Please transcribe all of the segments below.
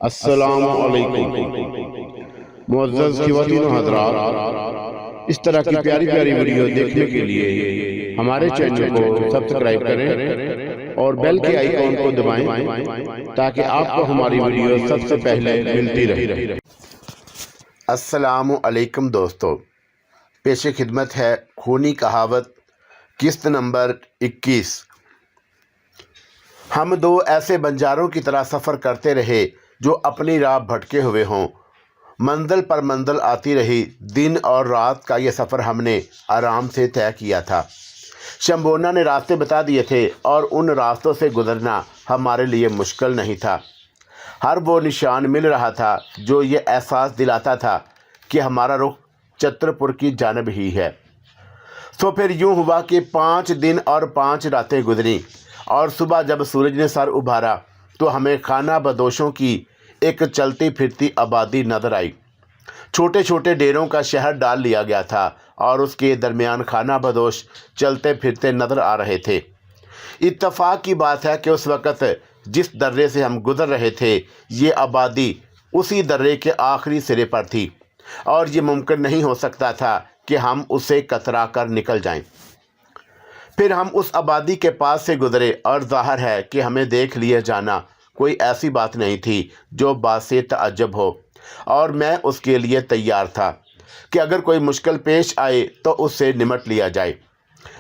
अस्सलामु अलैकुम मुअज़्ज़ज़ ख़वातीन व हज़रात, इस तरह की प्यारी प्यारी वीडियो देखने के लिए हमारे चैनल को सब्सक्राइब करें और बेल के आइकॉन को दबाएं ताकि आपको हमारी वीडियो सबसे पहले मिलती रहे। अस्सलामु अलैकुम दोस्तों, पेशे खिदमत है खूनी कहावत किस्त नंबर 21। हम दो ऐसे बंजारों की तरह सफ़र करते रहे जो अपनी राह भटके हुए हों। मंजिल पर मंजिल आती रही। दिन और रात का ये सफ़र हमने आराम से तय किया था। शंबोना ने रास्ते बता दिए थे और उन रास्तों से गुजरना हमारे लिए मुश्किल नहीं था। हर वो निशान मिल रहा था जो ये एहसास दिलाता था कि हमारा रुख छतरपुर की जानब ही है। तो फिर यूँ हुआ कि 5 दिन और 5 रातें गुजरी और सुबह जब सूरज ने सर उभारा तो हमें खाना बदोशों की एक चलती फिरती आबादी नजर आई। छोटे छोटे डेरों का शहर डाल लिया गया था और उसके दरमियान खाना बदोश चलते फिरते नजर आ रहे थे। इत्तफाक की बात है कि उस वक़्त जिस दर्रे से हम गुजर रहे थे ये आबादी उसी दर्रे के आखिरी सिरे पर थी और ये मुमकिन नहीं हो सकता था कि हम उसे कतरा कर निकल जाएं। फिर हम उस आबादी के पास से गुजरे और जाहिर है कि हमें देख लिए जाना कोई ऐसी बात नहीं थी जो बासे तअज्जुब हो, और मैं उसके लिए तैयार था कि अगर कोई मुश्किल पेश आए तो उससे निमट लिया जाए।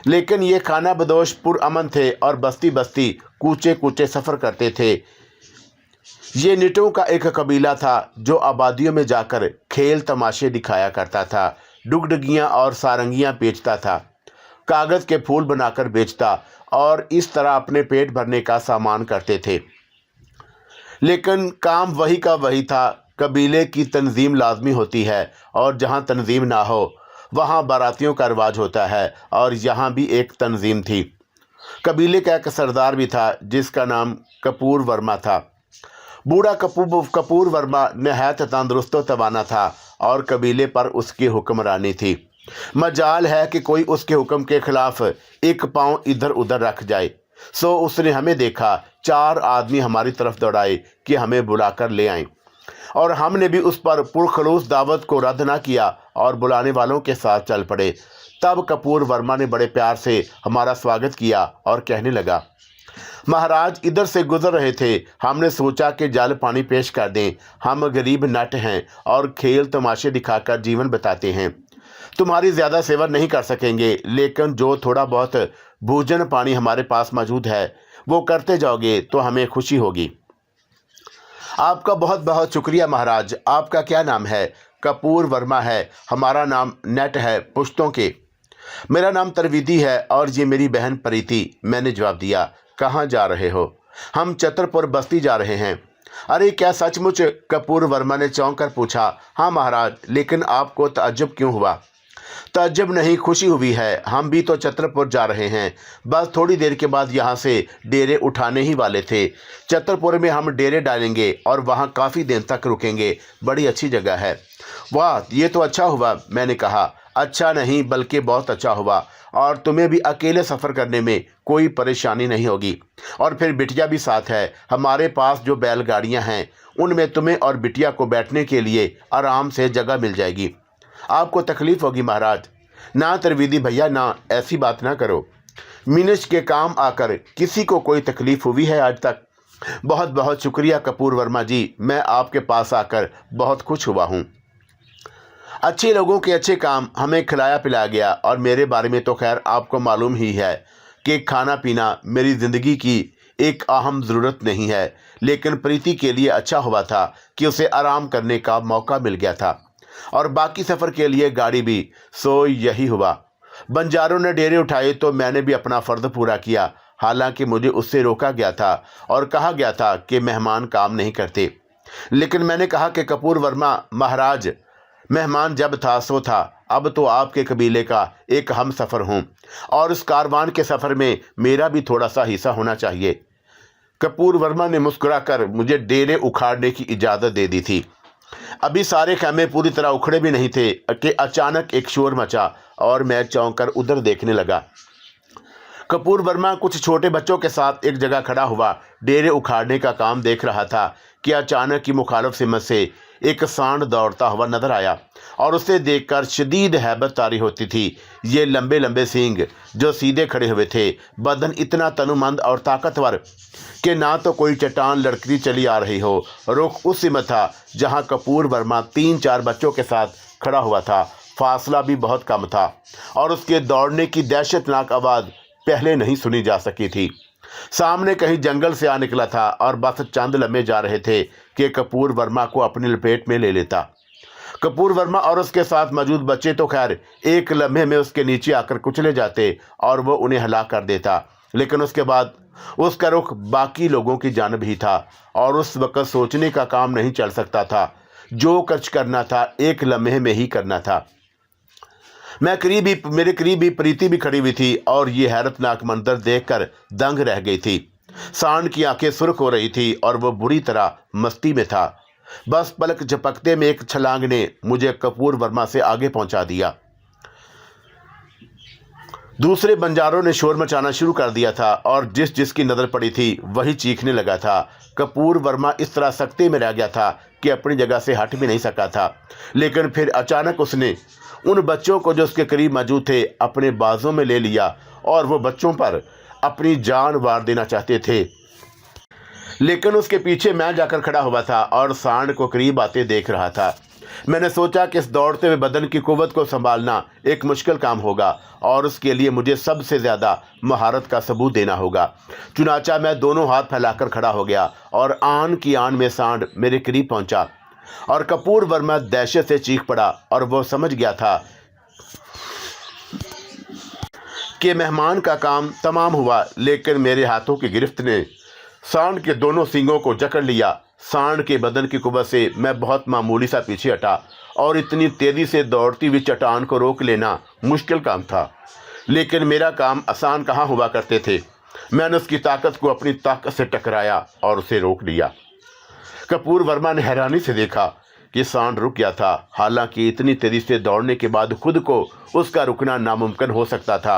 लेकिन ये खाना बदोश पुरअमन थे और बस्ती बस्ती कूचे कूचे सफ़र करते थे। ये निटों का एक कबीला था जो आबादियों में जाकर खेल तमाशे दिखाया करता था, डुगडुगियाँ और सारंगियाँ बेचता था, कागज़ के फूल बनाकर बेचता और इस तरह अपने पेट भरने का सामान करते थे। लेकिन काम वही का वही था। कबीले की तंजीम लाजमी होती है और जहाँ तंजीम ना हो वहाँ बारातियों का रिवाज होता है, और यहाँ भी एक तंजीम थी। कबीले का एक सरदार भी था जिसका नाम कपूर वर्मा था। बूढ़ा कपूर वर्मा नहायत तंदुरुस्त व तवाना था और कबीले पर उसकी हुक्मरानी थी। मजाल है कि कोई उसके हुक्म के खिलाफ एक पाँव इधर उधर रख जाए। सो उसने हमें देखा, 4 आदमी हमारी तरफ दौड़ाए कि हमें बुलाकर ले आएं, और हमने भी उस पर पुरखलूस दावत को रद्द ना किया और बुलाने वालों के साथ चल पड़े। तब कपूर वर्मा ने बड़े प्यार से हमारा स्वागत किया और कहने लगा, महाराज इधर से गुजर रहे थे, हमने सोचा कि जल पानी पेश कर दें। हम गरीब नट हैं और खेल तमाशे दिखाकर जीवन बताते हैं। तुम्हारी ज़्यादा सेवा नहीं कर सकेंगे, लेकिन जो थोड़ा बहुत भोजन पानी हमारे पास मौजूद है वो करते जाओगे तो हमें खुशी होगी। आपका बहुत बहुत शुक्रिया महाराज। आपका क्या नाम है? कपूर वर्मा है। हमारा नाम नेट है पुश्तों के। मेरा नाम तरवीदी है और ये मेरी बहन प्रीति। मैंने जवाब दिया, कहाँ जा रहे हो? हम छतरपुर बस्ती जा रहे हैं। अरे क्या सचमुच? कपूर वर्मा ने चौंक कर पूछा। हाँ महाराज, लेकिन आपको तअज्जुब क्यों हुआ? तअज्जुब नहीं, खुशी हुई है। हम भी तो छतरपुर जा रहे हैं। बस थोड़ी देर के बाद यहाँ से डेरे उठाने ही वाले थे। छतरपुर में हम डेरे डालेंगे और वहाँ काफ़ी दिन तक रुकेंगे। बड़ी अच्छी जगह है। वाह, ये तो अच्छा हुआ। मैंने कहा, अच्छा नहीं बल्कि बहुत अच्छा हुआ, और तुम्हें भी अकेले सफ़र करने में कोई परेशानी नहीं होगी। और फिर बिटिया भी साथ है। हमारे पास जो बैलगाड़ियाँ हैं उनमें तुम्हें और बिटिया को बैठने के लिए आराम से जगह मिल जाएगी। आपको तकलीफ़ होगी महाराज? ना तरवीदी भैया, ना, ऐसी बात ना करो। मिनश के काम आकर किसी को कोई तकलीफ़ हुई है आज तक? बहुत बहुत शुक्रिया कपूर वर्मा जी, मैं आपके पास आकर बहुत खुश हुआ हूँ। अच्छे लोगों के अच्छे काम हमें खिलाया पिलाया गया, और मेरे बारे में तो खैर आपको मालूम ही है कि खाना पीना मेरी ज़िंदगी की एक अहम ज़रूरत नहीं है। लेकिन प्रीति के लिए अच्छा हुआ था कि उसे आराम करने का मौका मिल गया था, और बाकी सफ़र के लिए गाड़ी भी। सो यही हुआ। बंजारों ने डेरे उठाए तो मैंने भी अपना फ़र्ज़ पूरा किया। हालांकि मुझे उससे रोका गया था और कहा गया था कि मेहमान काम नहीं करते। लेकिन मैंने कहा कि कपूर वर्मा महाराज, मेहमान जब था सो था, अब तो आपके कबीले का एक हम सफ़र हूँ और उस कारवान के सफ़र में मेरा भी थोड़ा सा हिस्सा होना चाहिए। कपूर वर्मा ने मुस्कुराकर मुझे डेरे उखाड़ने की इजाज़त दे दी थी। अभी सारे खैमे पूरी तरह उखड़े भी नहीं थे कि अचानक एक शोर मचा और मैं चौंक कर उधर देखने लगा। कपूर वर्मा कुछ छोटे बच्चों के साथ एक जगह खड़ा हुआ डेरे उखाड़ने का काम देख रहा था कि अचानक ही मुखालिफ सिमत से एक सांड दौड़ता हुआ नजर आया और उसे देखकर शदीद हैबत तारी होती थी। ये लंबे लंबे सींग जो सीधे खड़े हुए थे, बदन इतना तनुमंद और ताकतवर कि ना तो कोई चट्टान लड़कती चली आ रही हो। रुख उस सिमत था जहाँ कपूर वर्मा 3-4 बच्चों के साथ खड़ा हुआ था। फासला भी बहुत कम था और उसके दौड़ने की दहशतनाक आवाज़ पहले नहीं सुनी जा सकी थी। सामने कहीं जंगल से आ निकला था और बस चंद लम्हे जा रहे थे कि कपूर वर्मा को अपनी लपेट में ले लेता। कपूर वर्मा और उसके साथ मौजूद बच्चे तो खैर एक लम्हे में उसके नीचे आकर कुचले जाते और वो उन्हें हला कर देता, लेकिन उसके बाद उसका रुख बाकी लोगों की जानब ही था और उस वक़्त सोचने का काम नहीं चल सकता था। जो कुछ करना था एक लम्हे में ही करना था। मेरे करीब ही प्रीति भी खड़ी हुई थी और ये हैरतनाक मंजर देखकर दंग रह गई थी। सांड की आंखें सुर्ख हो रही थी और वो बुरी तरह मस्ती में था। बस पलक झपकते में एक छलांग ने मुझे कपूर वर्मा से आगे पहुंचा दिया। दूसरे बंजारों ने शोर मचाना शुरू कर दिया था और जिसकी नज़र पड़ी थी वही चीखने लगा था। कपूर वर्मा इस तरह सख्ते में रह गया था कि अपनी जगह से हट भी नहीं सका था, लेकिन फिर अचानक उसने उन बच्चों को जो उसके करीब मौजूद थे अपने बाजों में ले लिया और वो बच्चों पर अपनी जान वार देना चाहते थे। लेकिन उसके पीछे मैं जाकर खड़ा हुआ था और सांड को करीब आते देख रहा था। मैंने सोचा कि इस दौड़ते हुए बदन की कुव्वत को संभालना एक मुश्किल काम होगा और उसके लिए मुझे सबसे ज़्यादा महारत का सबूत देना होगा। चुनाचा मैं दोनों हाथ फैलाकर खड़ा हो गया और आन की आन में सांड मेरे करीब पहुंचा और कपूर वर्मा दहशत से चीख पड़ा और वो समझ गया था कि मेहमान का काम तमाम हुआ। लेकिन मेरे हाथों की गिरफ्त ने सांड के दोनों सींगों को जकड़ लिया। सांड के बदन की कुव्वत से मैं बहुत मामूली सा पीछे हटा और इतनी तेज़ी से दौड़ती हुई चट्टान को रोक लेना मुश्किल काम था, लेकिन मेरा काम आसान कहाँ हुआ करते थे। मैंने उसकी ताकत को अपनी ताकत से टकराया और उसे रोक लिया। कपूर वर्मा ने हैरानी से देखा कि सांड रुक गया था। हालांकि इतनी तेज़ी से दौड़ने के बाद खुद को उसका रुकना नामुमकिन हो सकता था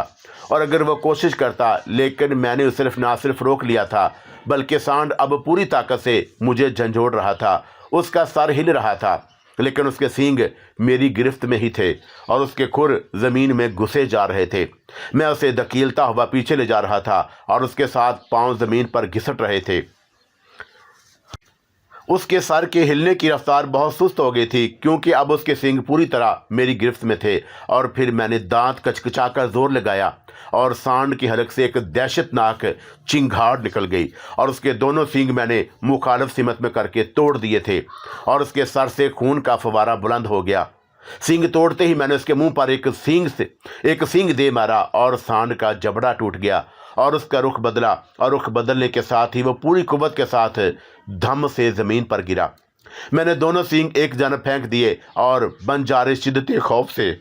और अगर वह कोशिश करता, लेकिन मैंने ना सिर्फ रोक लिया था बल्कि सांड अब पूरी ताकत से मुझे झंझोड़ रहा था। उसका सर हिल रहा था लेकिन उसके सींग मेरी गिरफ्त में ही थे और उसके खुर ज़मीन में घुसे जा रहे थे। मैं उसे धकेलता हुआ पीछे ले जा रहा था और उसके साथ पांव ज़मीन पर घिसट रहे थे। उसके सर के हिलने की रफ्तार बहुत सुस्त हो गई थी क्योंकि अब उसके सींग पूरी तरह मेरी गिरफ्त में थे। और फिर मैंने दांत कचकचाकर जोर लगाया और सांड की हलक से एक दहशतनाक चिंगाड़ निकल गई और उसके दोनों सींग मैंने मुखालिफ सिमत में करके तोड़ दिए थे और उसके सर से खून का फवारा बुलंद हो गया। सींग तोड़ते ही मैंने उसके मुंह पर एक सींग दे मारा और सांड का जबड़ा टूट गया और उसका रुख बदला और रुख बदलने के साथ ही वो पूरी कुव्वत के साथ धम से ज़मीन पर गिरा। मैंने दोनों सींग एक जानब फेंक दिए और बंजारे शिद्दत खौफ से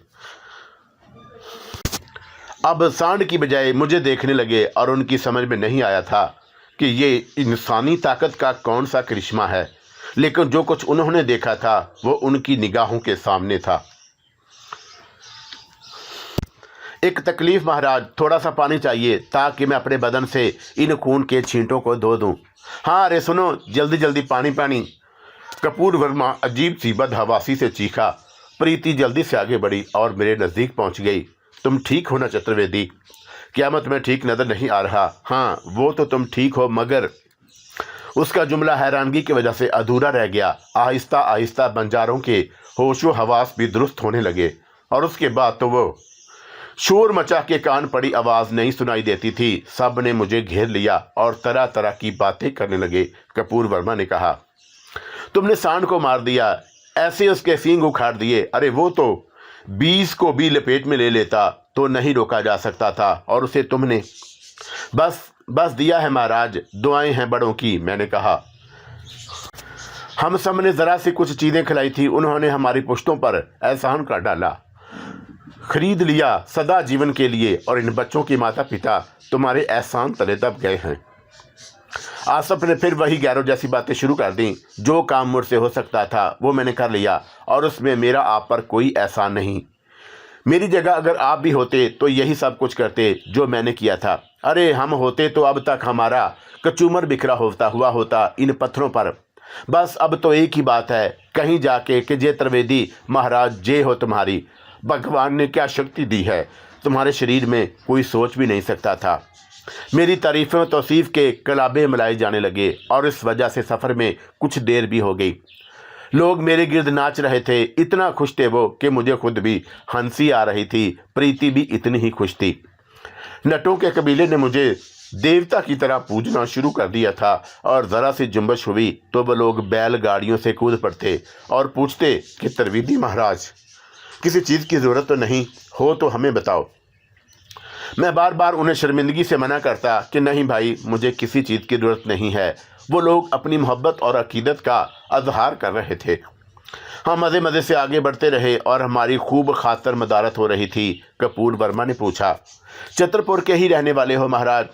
अब सांड की बजाय मुझे देखने लगे और उनकी समझ में नहीं आया था कि ये इंसानी ताकत का कौन सा करिश्मा है, लेकिन जो कुछ उन्होंने देखा था वो उनकी निगाहों के सामने था। एक तकलीफ महाराज, थोड़ा सा पानी चाहिए ताकि मैं अपने बदन से इन खून के छींटों को धो दूं। हाँ अरे सुनो, जल्दी जल्दी पानी। कपूर वर्मा अजीब सी बदहवासी से चीखा। प्रीति जल्दी से आगे बढ़ी और मेरे नज़दीक पहुंच गई। तुम ठीक हो ना चतुर्वेदी? क्या मैं तुम्हें ठीक नज़र नहीं आ रहा? हाँ वो तो तुम ठीक हो, मगर उसका जुमला हैरानगी की वजह से अधूरा रह गया। आहिस्ता आहिस्ता बंजारों के होशो हवास भी दुरुस्त होने लगे और उसके बाद तो वो शोर मचा के कान पड़ी आवाज़ नहीं सुनाई देती थी। सब ने मुझे घेर लिया और तरह तरह की बातें करने लगे। कपूर वर्मा ने कहा, तुमने सांड को मार दिया, ऐसे उसके सींग उखाड़ दिए। अरे वो तो 20 को भी लपेट में ले लेता तो नहीं रोका जा सकता था और उसे तुमने बस दिया है महाराज, दुआएं हैं बड़ों की। मैंने कहा, हम सब ने ज़रा सी कुछ चीज़ें खिलाई थी, उन्होंने हमारी पुश्तों पर एहसान कर डाला, खरीद लिया सदा जीवन के लिए, और इन बच्चों के माता पिता तुम्हारे एहसान तले दब गए हैं। आसफ ने फिर वही गैरों जैसी बातें शुरू कर दी। जो काम मुझसे हो सकता था वो मैंने कर लिया और उसमें मेरा आप पर कोई एहसान नहीं। मेरी जगह अगर आप भी होते तो यही सब कुछ करते जो मैंने किया था। अरे हम होते तो अब तक हमारा कचूमर बिखरा होता इन पत्थरों पर। बस अब तो एक ही बात है, कहीं जाके कि जे त्रिवेदी महाराज जे हो तुम्हारी, भगवान ने क्या शक्ति दी है, तुम्हारे शरीर में कोई सोच भी नहीं सकता था। मेरी तारीफ़ों और तौसीफ़ के कलाबे मिलाए जाने लगे और इस वजह से सफ़र में कुछ देर भी हो गई। लोग मेरे गिर्द नाच रहे थे, इतना खुश थे वो कि मुझे खुद भी हंसी आ रही थी। प्रीति भी इतनी ही खुश थी। नटों के कबीले ने मुझे देवता की तरह पूजना शुरू कर दिया था और ज़रा सी जुम्बश हुई तो वो लोग बैलगाड़ियों से कूद पड़ते और पूछते कि त्रिवेदी महाराज, किसी चीज़ की ज़रूरत तो नहीं हो तो हमें बताओ। मैं बार बार उन्हें शर्मिंदगी से मना करता कि नहीं भाई, मुझे किसी चीज़ की ज़रूरत नहीं है। वो लोग अपनी मोहब्बत और अकीदत का अजहार कर रहे थे। हम मज़े मज़े से आगे बढ़ते रहे और हमारी खूब खातर मदारत हो रही थी। कपूर वर्मा ने पूछा, छतरपुर के ही रहने वाले हो महाराज?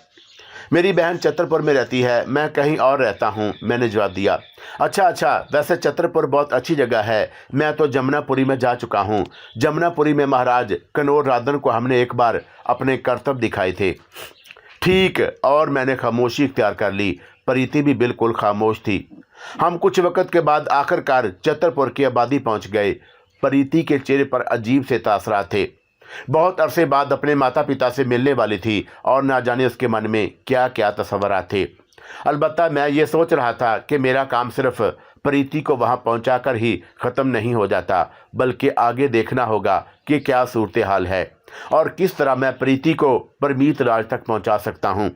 मेरी बहन छतरपुर में रहती है, मैं कहीं और रहता हूँ, मैंने जवाब दिया। अच्छा, वैसे छतरपुर बहुत अच्छी जगह है, मैं तो जमुनापुरी में जा चुका हूँ। जमुनापुरी में महाराज कनौर राधन को हमने एक बार अपने करतब दिखाए थे। ठीक, और मैंने खामोशी इख्तियार कर ली। प्रीति भी बिल्कुल खामोश थी। हम कुछ वक़्त के बाद आखिरकार छतरपुर की आबादी पहुँच गए। प्रीति के चेहरे पर अजीब से तासरात थे। बहुत अरसे बाद अपने माता पिता से मिलने वाली थी और ना जाने उसके मन में क्या क्या तसव्वुरात थे। अलबत्ता मैं ये सोच रहा था कि मेरा काम सिर्फ प्रीति को वहाँ पहुँचाकर ही ख़त्म नहीं हो जाता, बल्कि आगे देखना होगा कि क्या सूरत हाल है और किस तरह मैं प्रीति को परमीत राज तक पहुँचा सकता हूँ।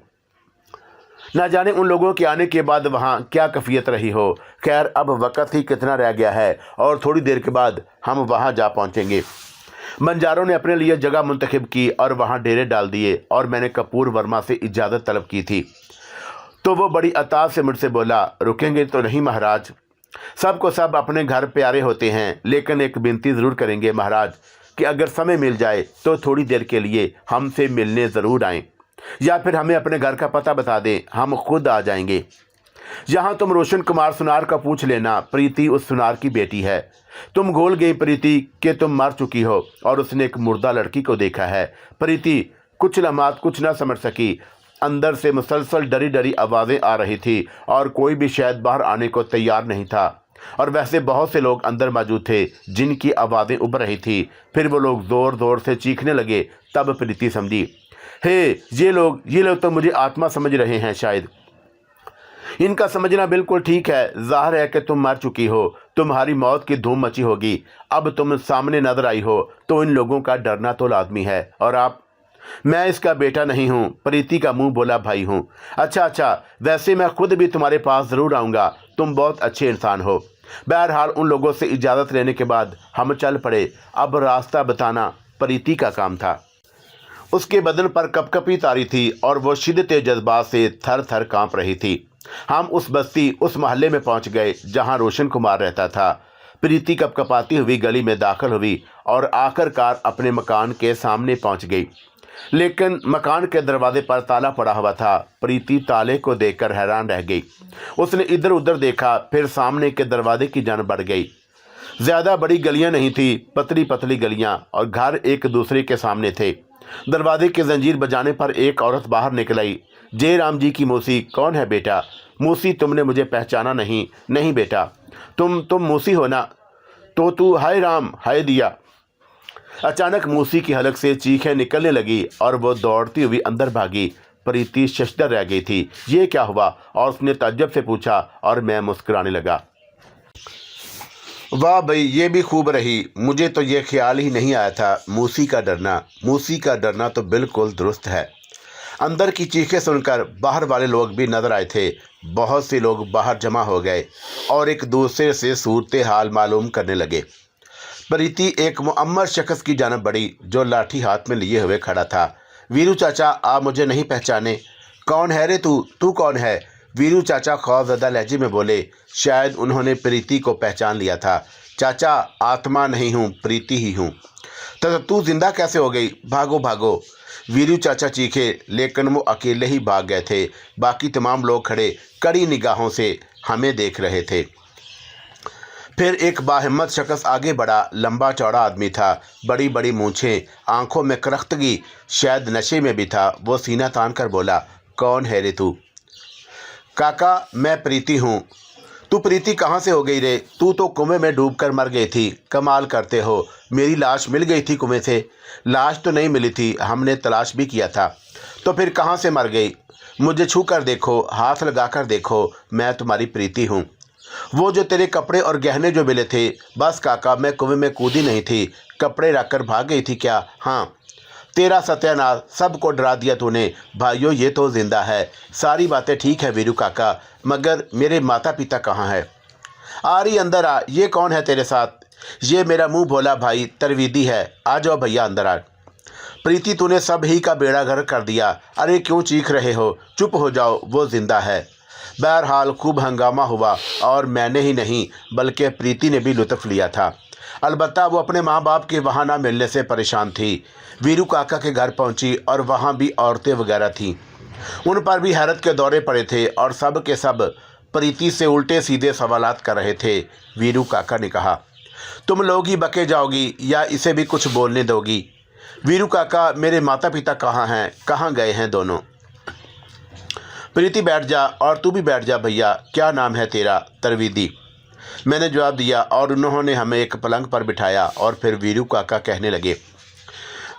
ना जाने उन लोगों के आने के बाद वहाँ क्या कैफियत रही हो। खैर, अब वक़्त ही कितना रह गया है और थोड़ी देर के बाद हम वहाँ जा पहुँचेंगे। बंजारों ने अपने लिए जगह मुंतखब की और वहाँ डेरे डाल दिए और मैंने कपूर वर्मा से इजाज़त तलब की थी तो वो बड़ी अताब से मुझसे बोला, रुकेंगे तो नहीं महाराज? सबको सब अपने घर प्यारे होते हैं, लेकिन एक विनती ज़रूर करेंगे महाराज कि अगर समय मिल जाए तो थोड़ी देर के लिए हमसे मिलने ज़रूर आएँ, या फिर हमें अपने घर का पता बता दें, हम खुद आ जाएंगे। यहाँ तुम रोशन कुमार सुनार का पूछ लेना, प्रीति उस सुनार की बेटी है। तुम भूल गई प्रीति कि तुम मर चुकी हो और उसने एक मुर्दा लड़की को देखा है। प्रीति कुछ लम्हात कुछ न समझ सकी। अंदर से मुसलसल डरी डरी आवाज़ें आ रही थी और कोई भी शायद बाहर आने को तैयार नहीं था। और वैसे बहुत से लोग अंदर मौजूद थे जिनकी आवाज़ें उभ रही थी। फिर वो लोग ज़ोर ज़ोर से चीखने लगे। तब प्रीति समझी, हे ये लोग तो मुझे आत्मा समझ रहे हैं। शायद इनका समझना बिल्कुल ठीक है। ज़ाहिर है कि तुम मर चुकी हो, तुम्हारी मौत की धूम मची होगी। अब तुम सामने नजर आई हो तो इन लोगों का डरना तो लाजमी है। और आप? मैं इसका बेटा नहीं हूँ, प्रीति का मुंह बोला भाई हूँ। अच्छा, वैसे मैं खुद भी तुम्हारे पास ज़रूर आऊँगा, तुम बहुत अच्छे इंसान हो। बहरहाल उन लोगों से इजाज़त लेने के बाद हम चल पड़े। अब रास्ता बताना प्रीति का काम था। उसके बदन पर कपकपी तारी थी और वो शिद्दत जज्बात से थर थर काँप रही थी। हम उस बस्ती, उस मोहल्ले में पहुंच गए जहां रोशन कुमार रहता था। प्रीति कपकपाती हुई गली में दाखिल हुई और आखिरकार अपने मकान के सामने पहुंच गई, लेकिन मकान के दरवाजे पर ताला पड़ा हुआ था। प्रीति ताले को देखकर हैरान रह गई। उसने इधर उधर देखा, फिर सामने के दरवाजे की जान बढ़ गई। ज़्यादा बड़ी गलियां नहीं थी, पतली पतली गलियां और घर एक दूसरे के सामने थे। दरवाजे की जंजीर बजाने पर एक औरत बाहर निकल आई। जय राम जी की मौसी, कौन है बेटा? मौसी, तुमने मुझे पहचाना नहीं? नहीं बेटा, तुम मौसी हो ना? तो तू हाय राम हाय दिया। अचानक मौसी की हलक से चीखें निकलने लगी और वो दौड़ती हुई अंदर भागी। प्रीति शशदर रह गई थी। ये क्या हुआ? और उसने ताज्जुब से पूछा और मैं मुस्कुराने लगा। वाह भाई, ये भी खूब रही। मुझे तो ये ख्याल ही नहीं आया था। मौसी का डरना तो बिल्कुल दुरुस्त है। अंदर की चीखें सुनकर बाहर वाले लोग भी नजर आए थे। बहुत से लोग बाहर जमा हो गए और एक दूसरे से सूरत हाल मालूम करने लगे। प्रीति एक मुअम्मर शख्स की जानब बढ़ी जो लाठी हाथ में लिए हुए खड़ा था। वीरू चाचा, आप मुझे नहीं पहचाने? कौन है रे तू? तू कौन है? वीरू चाचा खौफज़दा लहजे में बोले। शायद उन्होंने प्रीति को पहचान लिया था। चाचा, आत्मा नहीं हूँ, प्रीति ही हूँ। तो तू जिंदा कैसे हो गई? भागो। वीरू चाचा चीखे, लेकिन वो अकेले ही भाग गए थे। बाकी तमाम लोग खड़े कड़ी निगाहों से हमें देख रहे थे। फिर एक बाहिम्मत शख्स आगे बढ़ा। लंबा चौड़ा आदमी था, बड़ी बड़ी मूँछें, आंखों में करख्तगी, शायद नशे में भी था। वो सीना तान कर बोला, कौन है रे तू? काका, मैं प्रीति हूँ। तू प्रीति कहाँ से हो गई रे? तू तो कुएं में डूबकर मर गई थी। कमाल करते हो, मेरी लाश मिल गई थी कुएं से? लाश तो नहीं मिली थी, हमने तलाश भी किया था। तो फिर कहाँ से मर गई? मुझे छू कर देखो, हाथ लगा कर देखो, मैं तुम्हारी प्रीति हूँ। वो जो तेरे कपड़े और गहने जो मिले थे, बस काका मैं कुएं में कूदी नहीं थी, कपड़े रखकर भाग गई थी क्या? हाँ, तेरा सत्यानाश, सबको डरा दिया तूने। भाइयों ये तो जिंदा है। सारी बातें ठीक है वीरू काका, मगर मेरे माता पिता कहाँ है? आ रही अंदर आ। ये कौन है तेरे साथ? ये मेरा मुंह भोला भाई तरवीदी है। आ जाओ भैया अंदर आ। प्रीति तूने सब ही का बेड़ा गर्क कर दिया। अरे क्यों चीख रहे हो? चुप हो जाओ, वो जिंदा है। बहरहाल खूब हंगामा हुआ और मैंने ही नहीं बल्कि प्रीति ने भी लुत्फ़ लिया था। अलबत्ता वो अपने माँ बाप के वहाँ ना मिलने से परेशान थी। वीरू काका के घर पहुँची और वहाँ भी औरतें वगैरह थीं। उन पर भी हैरत के दौरे पड़े थे और सब के सब प्रीति से उल्टे सीधे सवालात कर रहे थे। वीरू काका ने कहा, तुम लोग ही बके जाओगी या इसे भी कुछ बोलने दोगी? वीरू काका, मेरे माता पिता कहाँ हैं? कहाँ गए हैं दोनों? प्रीति बैठ जा और तू भी बैठ जा भैया। क्या नाम है तेरा? तरवीदी, मैंने जवाब दिया और उन्होंने हमें एक पलंग पर बिठाया और फिर वीरू काका कहने लगे,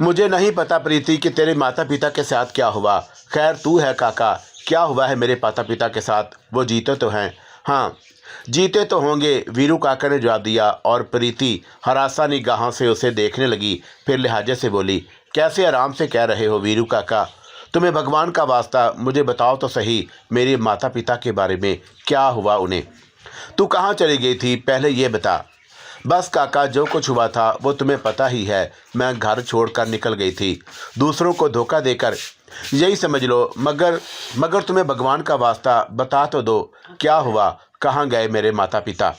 मुझे नहीं पता प्रीति कि तेरे माता पिता के साथ क्या हुआ। खैर तू है काका, क्या हुआ है मेरे माता पिता के साथ? वो जीते तो हैं? हाँ जीते तो होंगे, वीरू काका ने जवाब दिया और प्रीति हरासा निगाहों से उसे देखने लगी। फिर लिहाजे से बोली, कैसे आराम से कह रहे हो वीरू काका? तुम्हें भगवान का वास्ता मुझे बताओ तो सही, मेरे माता पिता के बारे में क्या हुआ उन्हें? तू कहाँ चली गई थी पहले ये बता। बस काका, जो कुछ हुआ था वो तुम्हें पता ही है। मैं घर छोड़कर निकल गई थी, दूसरों को धोखा देकर, यही समझ लो। मगर तुम्हें भगवान का वास्ता बता तो दो, क्या हुआ? कहाँ गए मेरे माता पिता?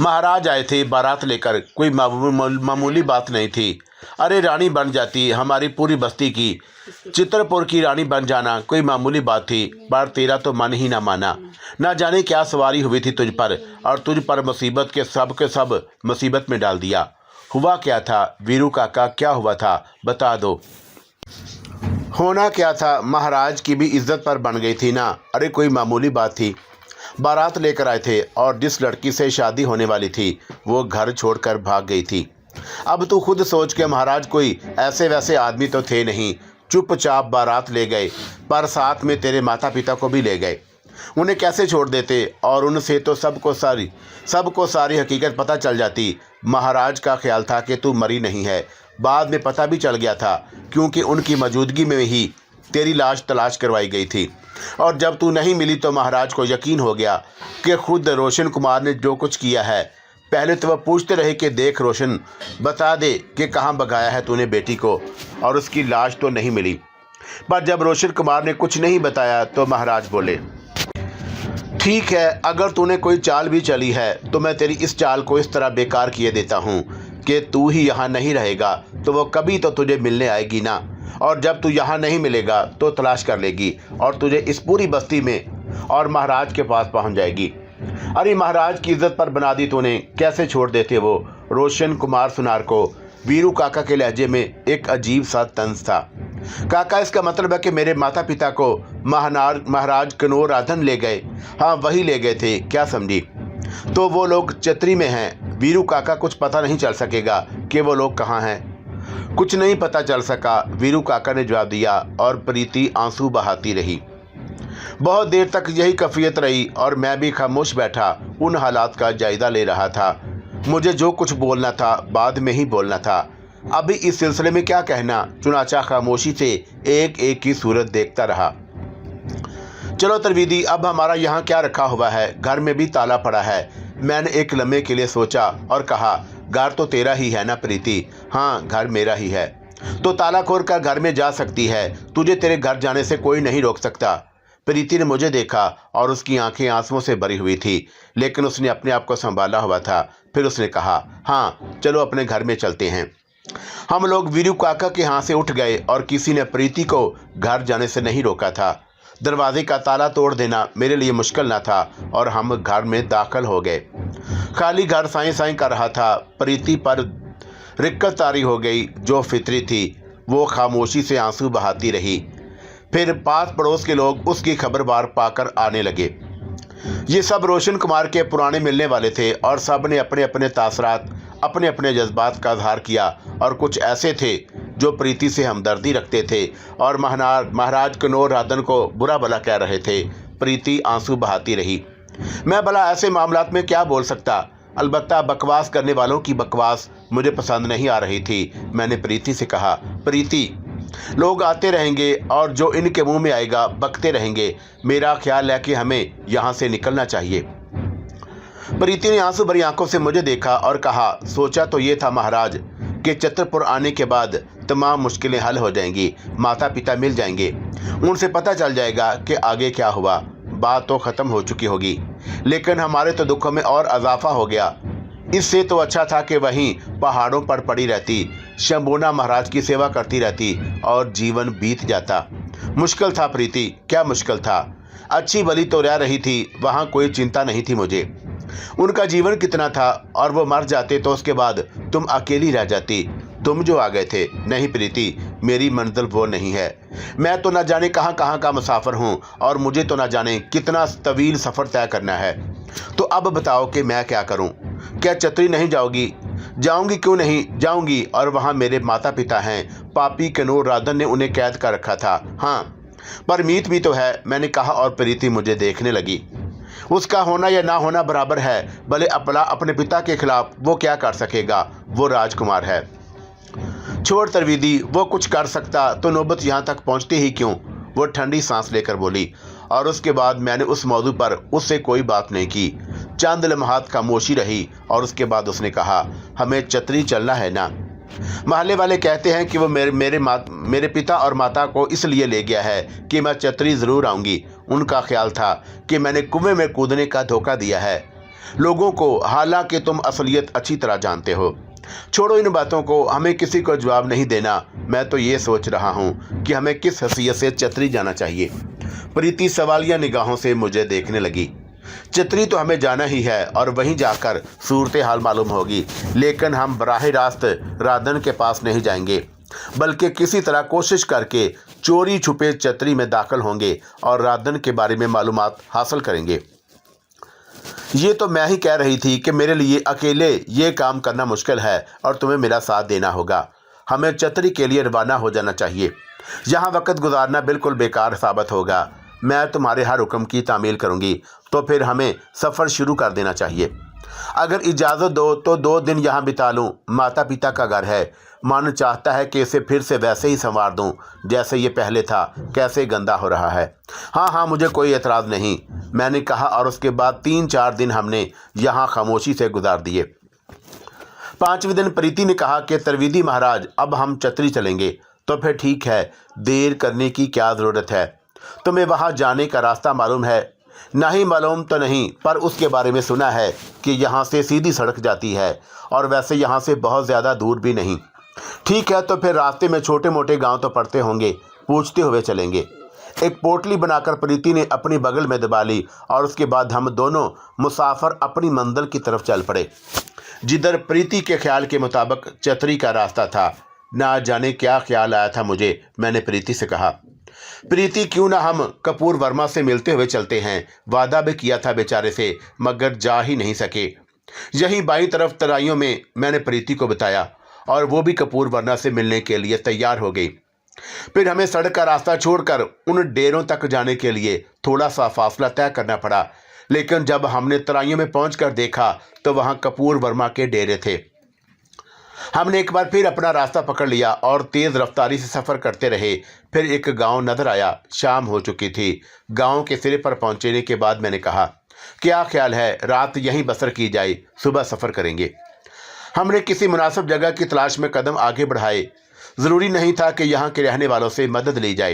महाराज आए थे बारात लेकर, कोई मामूली बात नहीं थी। अरे रानी बन जाती, हमारी पूरी बस्ती की, चित्रपुर की रानी बन जाना कोई मामूली बात थी। पर तेरा तो मन ही ना माना। ना जाने क्या सवारी हुई थी तुझ पर, और तुझ पर मुसीबत के सब मुसीबत में डाल दिया। हुआ क्या था वीरू काका? क्या हुआ था बता दो। होना क्या था, महाराज की भी इज्जत पर बन गई थी ना। अरे कोई मामूली बात थी। बारात लेकर आए थे और जिस लड़की से शादी होने वाली थी वो घर छोड़कर भाग गई थी। अब तू खुद सोच के, महाराज कोई ऐसे वैसे आदमी तो थे नहीं, चुपचाप बारात ले गए, पर साथ में तेरे माता पिता को भी ले गए। उन्हें कैसे छोड़ देते? और उनसे तो सबको सारी हकीकत पता चल जाती। महाराज का ख्याल था कि तू मरी नहीं है। बाद में पता भी चल गया था, क्योंकि उनकी मौजूदगी में ही तेरी लाश तलाश करवाई गई थी। और जब तू नहीं मिली तो महाराज को यकीन हो गया कि खुद रोशन कुमार ने जो कुछ किया है। पहले तो वह पूछते रहे कि देख रोशन, बता दे कि कहाँ भगाया है तूने बेटी को, और उसकी लाश तो नहीं मिली। पर जब रोशन कुमार ने कुछ नहीं बताया तो महाराज बोले, ठीक है, अगर तूने कोई चाल भी चली है तो मैं तेरी इस चाल को इस तरह बेकार किए देता हूँ कि तू ही यहाँ नहीं रहेगा तो वो कभी तो तुझे मिलने आएगी ना, और जब तू यहाँ नहीं मिलेगा तो तलाश कर लेगी और तुझे इस पूरी बस्ती में और महाराज के पास पहुँच जाएगी। अरे महाराज की इज्जत पर बना दी तूने, कैसे छोड़ देते वो रोशन कुमार सुनार को? वीरू काका के लहजे में एक अजीब सा तंज था। काका, इसका मतलब है कि मेरे माता पिता को महाराज कनौर राधन ले गए? हाँ वही ले गए थे, क्या समझी? तो वो लोग चतरी में हैं। वीरू काका, कुछ पता नहीं चल सकेगा कि वो लोग कहाँ हैं? कुछ नहीं पता चल सका, वीरू काका ने जवाब दिया और प्रीति आंसू बहाती रही। बहुत देर तक यही कैफियत रही और मैं भी खामोश बैठा उन हालात का जायजा ले रहा था। मुझे जो कुछ बोलना था बाद में ही बोलना था। अभी इस सिलसिले में क्या कहना, चुनाचा खामोशी से एक एक की सूरत देखता रहा। चलो तरवीदी, अब हमारा यहाँ क्या रखा हुआ है? घर में भी ताला पड़ा है। मैंने एक लम्हे के लिए सोचा और कहा, घर तो तेरा ही है ना प्रीति? हाँ घर मेरा ही है। तो ताला खोल कर घर में जा सकती है, तुझे तेरे घर जाने से कोई नहीं रोक सकता। प्रीति ने मुझे देखा और उसकी आंखें आंसुओं से भरी हुई थी, लेकिन उसने अपने आप को संभाला हुआ था। फिर उसने कहा, हाँ चलो अपने घर में चलते हैं। हम लोग वीरू काका के यहाँ से उठ गए और किसी ने प्रीति को घर जाने से नहीं रोका था। दरवाजे का ताला तोड़ देना मेरे लिए मुश्किल न था और हम घर में दाखिल हो गए। खाली घर साईं साईं कर रहा था। प्रीति पर रिक्कत तारी हो गई जो फितरी थी। वो खामोशी से आंसू बहाती रही। फिर पास पड़ोस के लोग उसकी खबरबार पाकर आने लगे। ये सब रोशन कुमार के पुराने मिलने वाले थे और सब ने अपने अपने तासरात, अपने अपने जज्बात का इजहार किया। और कुछ ऐसे थे जो प्रीति से हमदर्दी रखते थे और महाराज कनौर राधन को बुरा भला कह रहे थे। प्रीति आंसू बहाती रही। मैं भला ऐसे मामलात में क्या बोल सकता। अलबत्ता बकवास करने वालों की बकवास मुझे पसंद नहीं आ रही थी। मैंने प्रीति से कहा, प्रीति, लोग आते रहेंगे और जो इनके मुंह में आएगा बकते रहेंगे। मेरा ख्याल है कि हमें यहाँ से निकलना चाहिए। प्रीति ने आंसू भरी आंखों से मुझे देखा और कहा, सोचा तो ये था महाराज कि छतरपुर आने के बाद तमाम मुश्किलें हल हो जाएंगी, माता पिता मिल जाएंगे, उनसे पता चल जाएगा कि आगे क्या हुआ, बात तो ख़त्म हो चुकी होगी। लेकिन हमारे तो दुखों में और इजाफा हो गया। इससे तो अच्छा था कि वहीं पहाड़ों पर पड़ी रहती, शंभूना महाराज की सेवा करती रहती और जीवन बीत जाता। मुश्किल था प्रीति, क्या मुश्किल था। अच्छी भली तो रह रही थी, वहाँ कोई चिंता नहीं थी मुझे। उनका जीवन कितना था और वो मर जाते तो उसके बाद तुम अकेली रह जाती। तुम जो आ गए थे। नहीं प्रीति, मेरी मंजिल वो नहीं है। मैं तो न जाने कहाँ कहाँ का मुसाफिर हूँ और मुझे तो न जाने कितना तवील सफ़र तय करना है। तो अब बताओ कि मैं क्या करूँ। क्या छतरी नहीं जाओगी? जाऊंगी, क्यों नहीं जाऊंगी। और वहाँ मेरे माता पिता हैं। पापी कनौर राधन ने उन्हें कैद कर रखा था। हाँ, पर मीत भी तो है, मैंने कहा। और प्रीति मुझे देखने लगी। उसका होना या ना होना बराबर है। भले अपने पिता के खिलाफ वो क्या कर सकेगा, वो राजकुमार है। छोड़ तरवीदी, वो कुछ कर सकता तो नौबत यहाँ तक पहुँचती ही क्यों। वो ठंडी सांस लेकर बोली। और उसके बाद मैंने उस मौजू पर उससे कोई बात नहीं की। चंद लम्हात खामोशी रही और उसके बाद उसने कहा, हमें छतरी चलना है ना। महल्ले वाले कहते हैं कि वो मेरे पिता और माता को इसलिए ले गया है कि मैं छतरी ज़रूर आऊँगी। उनका ख्याल था कि मैंने कुएं में कूदने का धोखा दिया है लोगों को, हालांकि तुम असलियत अच्छी तरह जानते हो। छोड़ो इन बातों को, हमें किसी को जवाब नहीं देना। मैं तो ये सोच रहा हूँ कि हमें किस हैसियत से छतरी जाना चाहिए। प्रीति सवालिया निगाहों से मुझे देखने लगी। छतरी तो हमें जाना ही है और वहीं जाकर सूरत हाल मालूम होगी। लेकिन हम बराह रास्त राधन के पास नहीं जाएंगे, बल्कि किसी तरह कोशिश करके चोरी छुपे छतरी में दाखिल होंगे और राधन के बारे में मालूमात हासिल करेंगे। ये तो मैं ही कह रही थी कि मेरे लिए अकेले ये काम करना मुश्किल है और तुम्हें मेरा साथ देना होगा। हमें छतरी के लिए रवाना हो जाना चाहिए। यहाँ वक्त गुजारना बिल्कुल बेकार साबित होगा। मैं तुम्हारे हर हुक्म की तामील करूँगी, तो फिर हमें सफ़र शुरू कर देना चाहिए। अगर इजाज़त दो तो 2 दिन यहाँ बिता लूँ। माता पिता का घर है। मन चाहता है कि इसे फिर से वैसे ही संवार दूँ जैसे ये पहले था। कैसे गंदा हो रहा है। हाँ, मुझे कोई एतराज़ नहीं, मैंने कहा। और उसके बाद 3-4 दिन हमने यहाँ खामोशी से गुजार दिए। 5वें दिन प्रीति ने कहा कि तरवीदी महाराज, अब हम छतरी चलेंगे। तो फिर ठीक है, देर करने की क्या ज़रूरत है। तुम्हें वहाँ जाने का रास्ता मालूम है? नहीं मालूम तो नहीं, पर उसके बारे में सुना है कि यहाँ से सीधी सड़क जाती है और वैसे यहाँ से बहुत ज़्यादा दूर भी नहीं। ठीक है, तो फिर रास्ते में छोटे मोटे गांव तो पड़ते होंगे, पूछते हुए चलेंगे। एक पोटली बनाकर प्रीति ने अपनी बगल में दबा ली और उसके बाद हम दोनों मुसाफिर अपनी मंजिल की तरफ चल पड़े, जिधर प्रीति के ख्याल के मुताबिक छतरी का रास्ता था। ना जाने क्या ख्याल आया था मुझे। मैंने प्रीति से कहा, प्रीति, क्यों ना हम कपूर वर्मा से मिलते हुए चलते हैं। वादा भी किया था बेचारे से, मगर जा ही नहीं सके। यहीं बाईं तरफ तराइयों में मैंने प्रीति को बताया और वो भी कपूर वर्मा से मिलने के लिए तैयार हो गई। फिर हमें सड़क का रास्ता छोड़कर उन डेरों तक जाने के लिए थोड़ा सा फासला तय करना पड़ा। लेकिन जब हमने तराइयों में पहुंचकर देखा तो वहां कपूर वर्मा के डेरे थे। हमने एक बार फिर अपना रास्ता पकड़ लिया और तेज़ रफ्तारी से सफ़र करते रहे। फिर एक गांव नजर आया। शाम हो चुकी थी। गांव के सिरे पर पहुंचने के बाद मैंने कहा, क्या ख्याल है रात यहीं बसर की जाए, सुबह सफ़र करेंगे। हमने किसी मुनासिब जगह की तलाश में कदम आगे बढ़ाए। ज़रूरी नहीं था कि यहाँ के रहने वालों से मदद ली जाए।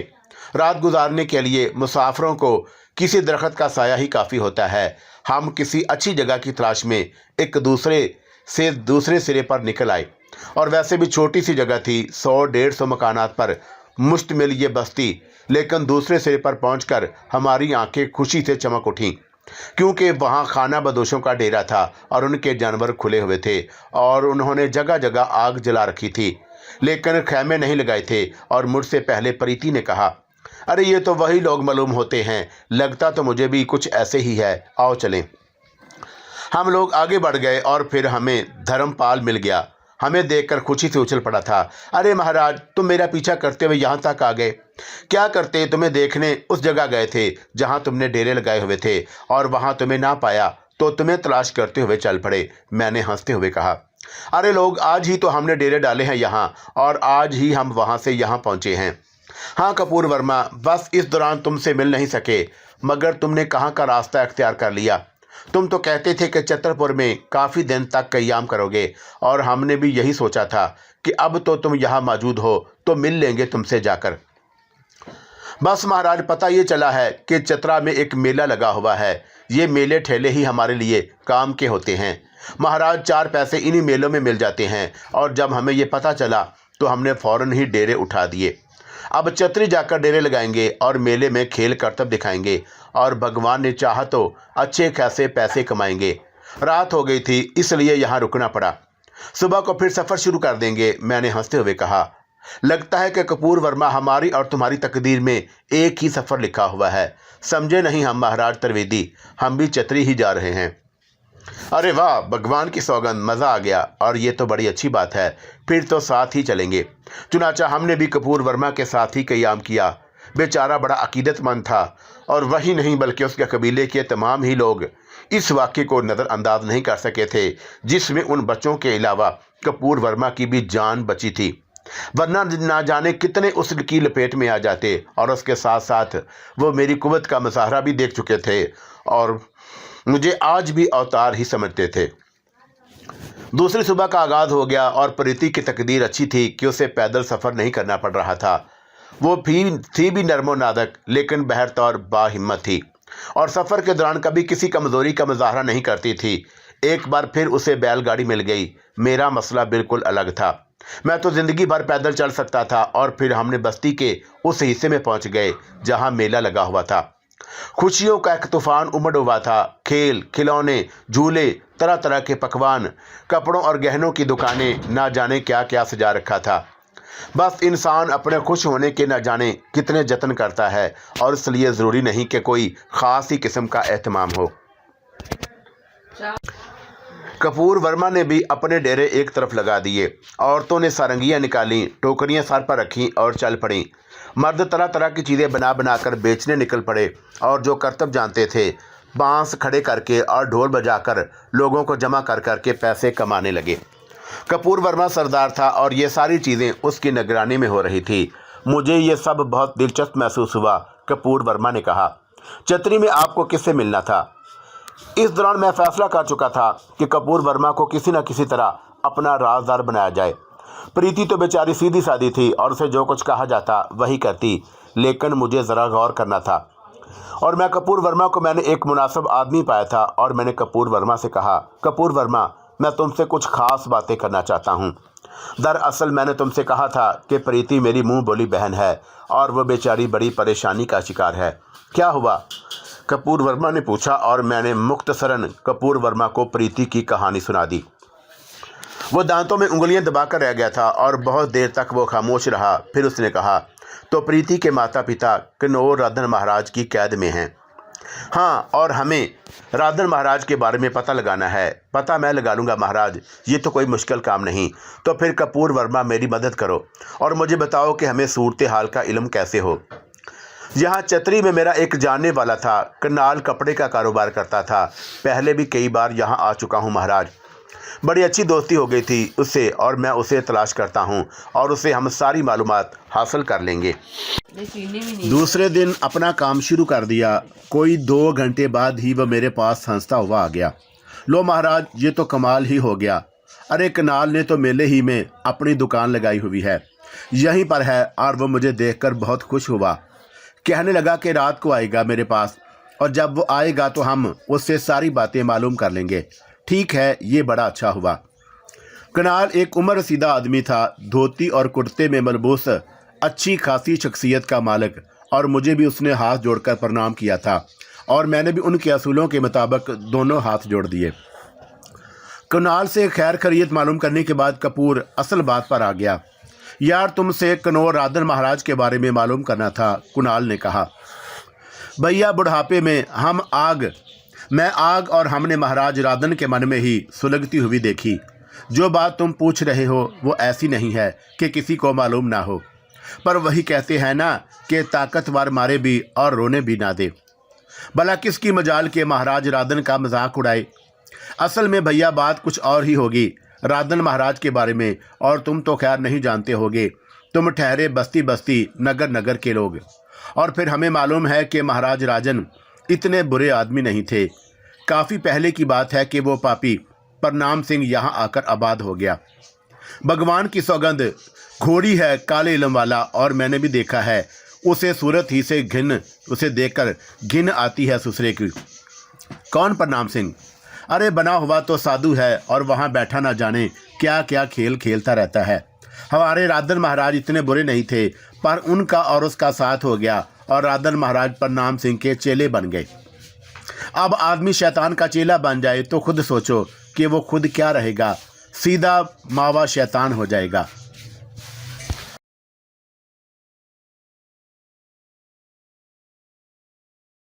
रात गुजारने के लिए मुसाफिरों को किसी दरख्त का साया ही काफ़ी होता है। हम किसी अच्छी जगह की तलाश में एक दूसरे सिरे पर निकल आए और वैसे भी छोटी सी जगह थी। 100-150 मकानात पर मुश्तमिल ये बस्ती। लेकिन दूसरे सिरे पर पहुंचकर हमारी आंखें खुशी से चमक उठीं, क्योंकि वहाँ खाना बदोशों का डेरा था और उनके जानवर खुले हुए थे और उन्होंने जगह जगह आग जला रखी थी, लेकिन खैमे नहीं लगाए थे। और मुझसे पहले प्रीति ने कहा, अरे ये तो वही लोग मालूम होते हैं, लगता तो मुझे भी कुछ ऐसे ही है, आओ चलें। हम लोग आगे बढ़ गए और फिर हमें धर्मपाल मिल गया। हमें देखकर खुशी से उछल पड़ा था। अरे महाराज, तुम मेरा पीछा करते हुए यहाँ तक आ गए। क्या करते, तुम्हें देखने उस जगह गए थे जहाँ तुमने डेरे लगाए हुए थे, और वहाँ तुम्हें ना पाया तो तुम्हें तलाश करते हुए चल पड़े, मैंने हंसते हुए कहा। अरे लोग, आज ही तो हमने डेरे डाले हैं यहाँ, और आज ही हम वहाँ से यहाँ पहुँचे हैं। हाँ कपूर वर्मा, बस इस दौरान तुमसे मिल नहीं सके, मगर तुमने कहाँ का रास्ता अख्तियार कर लिया। तुम तो कहते थे कि छतरपुर में काफ़ी दिन तक क़याम करोगे, और हमने भी यही सोचा था कि अब तो तुम यहाँ मौजूद हो तो मिल लेंगे तुमसे जाकर। बस महाराज, पता ये चला है कि चतरा में एक मेला लगा हुआ है। ये मेले ठेले ही हमारे लिए काम के होते हैं महाराज, 4 पैसे इन्हीं मेलों में मिल जाते हैं, और जब हमें ये पता चला तो हमने फ़ौरन ही डेरे उठा दिए। अब छतरी जाकर डेरे लगाएंगे और मेले में खेल करतब दिखाएंगे, और भगवान ने चाहा तो अच्छे खासे पैसे कमाएंगे। रात हो गई थी, इसलिए यहाँ रुकना पड़ा। सुबह को फिर सफ़र शुरू कर देंगे, मैंने हंसते हुए कहा। लगता है कि कपूर वर्मा, हमारी और तुम्हारी तकदीर में एक ही सफ़र लिखा हुआ है। समझे नहीं हम महाराज त्रिवेदी, हम भी छतरी ही जा रहे हैं। अरे वाह, भगवान की सौगंध, मज़ा आ गया, और ये तो बड़ी अच्छी बात है, फिर तो साथ ही चलेंगे। चुनाचा हमने भी कपूर वर्मा के साथ ही क़याम किया। बेचारा बड़ा अकीदतमंद था, और वही नहीं बल्कि उसके कबीले के तमाम ही लोग इस वाक़े को नज़रअंदाज नहीं कर सके थे, जिसमें उन बच्चों के अलावा कपूर वर्मा की भी जान बची थी, वरना ना जाने कितने उसकी लपेट में आ जाते। और उसके साथ साथ वो मेरी कुव्वत का मुजाहरा भी देख चुके थे, और मुझे आज भी अवतार ही समझते थे। दूसरी सुबह का आगाज़ हो गया, और प्रीति की तकदीर अच्छी थी कि उसे पैदल सफ़र नहीं करना पड़ रहा था। वो थी भी नर्मो नादक, लेकिन बहरतौर बाहिम्मत थी, और सफ़र के दौरान कभी किसी कमज़ोरी का मुजाहरा नहीं करती थी। एक बार फिर उसे बैलगाड़ी मिल गई। मेरा मसला बिल्कुल अलग था। मैं तो ज़िंदगी भर पैदल चल सकता था, और फिर हमने बस्ती के उस हिस्से में पहुंच गए जहां मेला लगा हुआ था। खुशियों का एक तूफान उमड़ हुआ था। खेल, खिलौने, झूले, तरह तरह के पकवान, कपड़ों और गहनों की दुकानें, ना जाने क्या क्या सजा रखा था। बस इंसान अपने खुश होने के न जाने कितने जतन करता है, और इसलिए ज़रूरी नहीं कि कोई ख़ास ही किस्म का एहतमाम हो। कपूर वर्मा ने भी अपने डेरे एक तरफ लगा दिए। औरतों ने सारंगियाँ निकालीं, टोकरियाँ सर पर रखीं और चल पड़ीं। मर्द तरह तरह की चीज़ें बना बना कर बेचने निकल पड़े, और जो करतब जानते थे, बांस खड़े करके और ढोल बजाकर लोगों को जमा कर करके पैसे कमाने लगे। कपूर वर्मा सरदार था, और ये सारी चीज़ें उसकी निगरानी में हो रही थी। मुझे ये सब बहुत दिलचस्प महसूस हुआ। कपूर वर्मा ने कहा, छतरी में आपको किससे मिलना था? इस दौरान मैं फैसला कर चुका था कि कपूर वर्मा को किसी न किसी तरह अपना राजदार बनाया जाए। प्रीति तो बेचारी सीधी सादी थी, और उसे जो कुछ कहा जाता वही करती, लेकिन मुझे ज़रा गौर करना था, और मैं कपूर वर्मा को मैंने एक मुनासिब आदमी पाया था, और मैंने कपूर वर्मा से कहा, कपूर वर्मा, मैं तुमसे कुछ ख़ास बातें करना चाहता हूँ। दरअसल मैंने तुमसे कहा था कि प्रीति मेरी मुंह बोली बहन है, और वह बेचारी बड़ी परेशानी का शिकार है। क्या हुआ? कपूर वर्मा ने पूछा, और मैंने मुख्तसरन कपूर वर्मा को प्रीति की कहानी सुना दी। वो दांतों में उंगलियां दबाकर रह गया था, और बहुत देर तक वो खामोश रहा। फिर उसने कहा, तो प्रीति के माता पिता किन्नौर राधन महाराज की कैद में हैं। हाँ, और हमें राधन महाराज के बारे में पता लगाना है। पता मैं लगा लूँगा महाराज, ये तो कोई मुश्किल काम नहीं। तो फिर कपूर वर्मा मेरी मदद करो, और मुझे बताओ कि हमें सूरत हाल का इल्म कैसे हो। यहाँ छतरी में मेरा एक जानने वाला था, कनाल कपड़े का कारोबार करता था। पहले भी कई बार यहाँ आ चुका हूँ महाराज। बड़ी अच्छी दोस्ती हो गई थी उससे, और मैं उसे तलाश करता हूँ, और उसे हम सारी मालूमात हासिल कर लेंगे। दूसरे दिन अपना काम शुरू कर दिया। कोई 2 घंटे बाद ही वह मेरे पास हंसता हुआ आ गया। लो महाराज, ये तो कमाल ही हो गया। अरे कनाल ने तो मेले ही में अपनी दुकान लगाई हुई है, यहीं पर है, और वह मुझे देखकर बहुत खुश हुआ। कहने लगा कि रात को आएगा मेरे पास, और जब वो आएगा तो हम उससे सारी बातें मालूम कर लेंगे। ठीक है, ये बड़ा अच्छा हुआ। कनाल एक उम्र रसीदा आदमी था, धोती और कुर्ते में मलबूस अच्छी खासी शख्सियत का मालिक, और मुझे भी उसने हाथ जोड़कर प्रणाम किया था, और मैंने भी उनके असूलों के मुताबिक दोनों हाथ जोड़ दिए। कनाल से खैर खैरियत मालूम करने के बाद कपूर असल बात पर आ गया यार तुमसे कनौर राधन महाराज के बारे में मालूम करना था, कुणाल ने कहा। भैया बुढ़ापे में मैं आग और हमने महाराज राधन के मन में ही सुलगती हुई देखी। जो बात तुम पूछ रहे हो वो ऐसी नहीं है कि किसी को मालूम ना हो, पर वही कहते हैं ना कि ताकतवर मारे भी और रोने भी ना दे। भला किसकी मजाल के महाराज राधन का मजाक उड़ाए। असल में भैया बात कुछ और ही होगी राधन महाराज के बारे में, और तुम तो खैर नहीं जानते होगे, तुम ठहरे बस्ती बस्ती नगर नगर के लोग। और फिर हमें मालूम है कि महाराज राजन इतने बुरे आदमी नहीं थे। काफ़ी पहले की बात है कि वो पापी प्रणाम सिंह यहाँ आकर आबाद हो गया। भगवान की सौगंध घोड़ी है काले इलम वाला, और मैंने भी देखा है उसे सूरत ही से उसे देखकर घिन आती है ससुरे की। कौन प्रणाम सिंह? अरे बना हुआ तो साधु है, और वहाँ बैठा ना जाने क्या क्या खेल खेलता रहता है। हमारे राधन महाराज इतने बुरे नहीं थे, पर उनका और उसका साथ हो गया और राधन महाराज प्रणाम सिंह के चेले बन गए। अब आदमी शैतान का चेला बन जाए तो खुद सोचो कि वो खुद क्या रहेगा, सीधा मावा शैतान हो जाएगा।